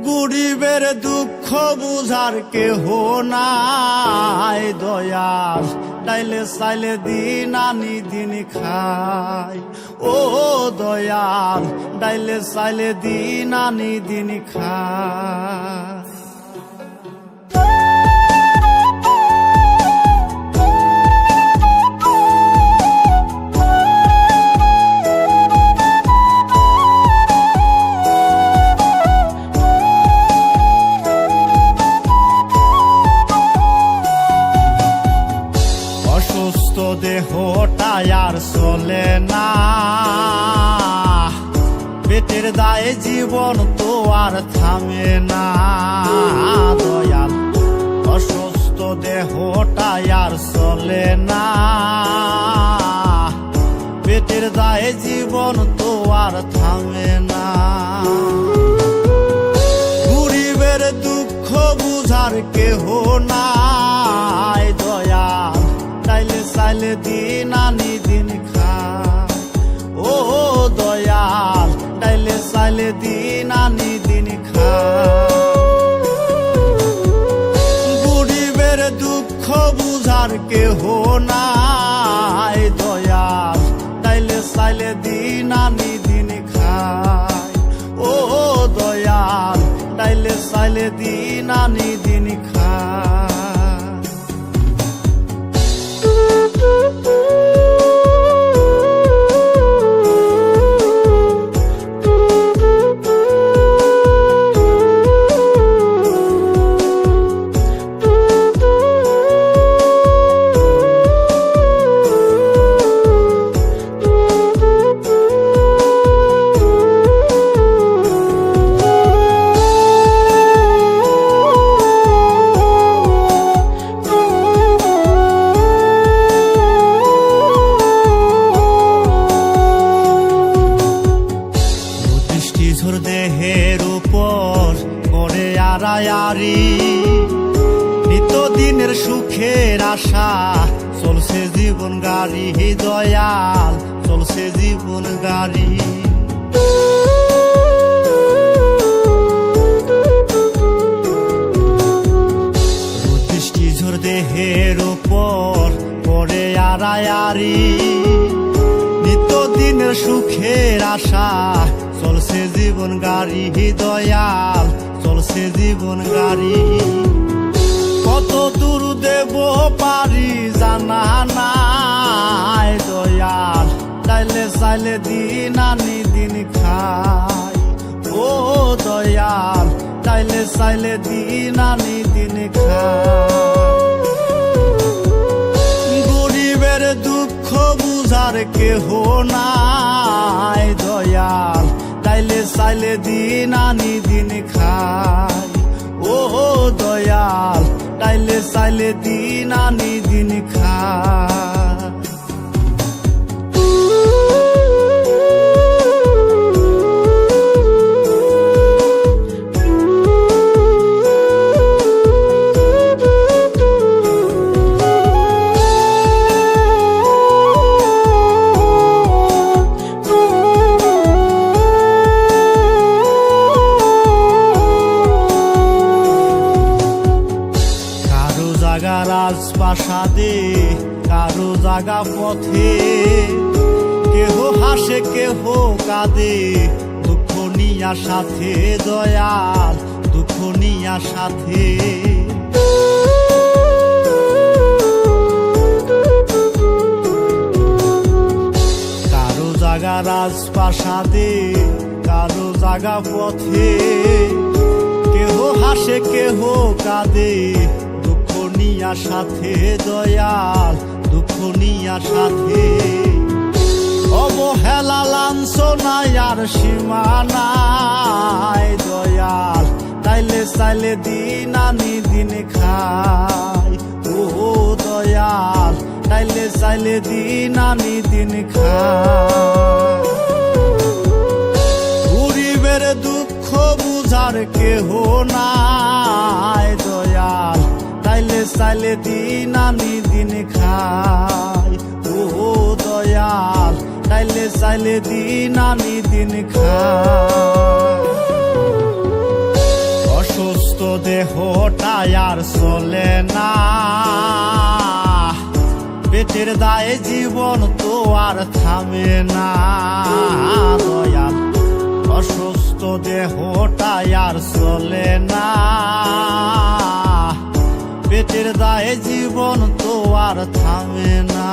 গরিবের দুঃখ বুঝার কেহ নাই দয়াল, ডাইলে চাইলে দিন আনি দিন খাই। ও দয়াল, ডাইলে চাইলে দিন আনি দিন খাই। অসুস্থ দেহটা আর চলে না, পেটের দায়ে জীবন তো আর থামে না দয়াল। অসুস্থ দেহটা আর চলে না, পেটের দায়ে জীবন তো আর থামে না। গরিবের দুঃখ বুঝার কেহ নাই দয়াল, ডাইলে চাইলে দিন আনি দিন খাই। ও দয়াল, ডাইলে চাইলে দিন আনি দিন খাই। গরিবের দুঃখ বুঝার কেহ নাই দয়াল, ডাইলে চাইলে দিন আনি দিন খাই। ও দয়াল, ডাইলে চাইলে দিন আনি দিন খাই। দেহের উপর করে আড়ায়ারি, নিত্যদিনের সুখের আশা চলছে জীবন গাড়ি দয়াল, চলছে জীবন গাড়ি। বৃষ্টিঝড় দেহের উপর করে আড়ায়ারি, নিত্যদিনের সুখের আশা চলছে জীবন গাড়ি দয়াল, চলছে জীবন গাড়ি। কত দূর দেব পারি জানা নাই দয়াল, ডাইলে চাইলে দিন আনি দিন খাই। ও দয়াল, ডাইলে চাইলে দিন আনি দিন খাই। গরিবের দুঃখ বুঝার কেহ নাই দয়াল, ডাইলে চাইলে দিন আনি দিন খাই। ও দয়াল, ডাইলে চাইলে দিন আনি দিন খাই। রাজপ্রাসাদে কারো জাগা পথে, কেহ হাসে কেহ কাঁদে দুঃখ নিয়া সাথে দয়াল, দুঃখ নিয়া সাথে। কারো জাগা রাজপ্রাসাদে কারো জাগা পথে, কেহ হাসে কেহ কাঁদে নিয়া সাথে দয়াল, দুঃখ নিয়া সাথে। অবহেলা লাঞ্ছনায় আর সীমা নাই দয়াল, তাইলে চাইলে দিন আনি দিন খাই। ও দয়াল, তাইলে চাইলে দিন আনি দিন খাই। গরিবের দুঃখ বুঝার কেহ নাই দয়াল, তাইলে চাইলে দিন আনি দিন খাই। ও দয়াল, তাইলে চাইলে দিন আনি দিন খাই। অসুস্থ দেহটা আর চলে না, পেটের দায়ে জীবন তো আর থামে না দয়াল। অসুস্থ দেহটা আর চলে না, পেটের দায়ে জীবন তো আর থামে না।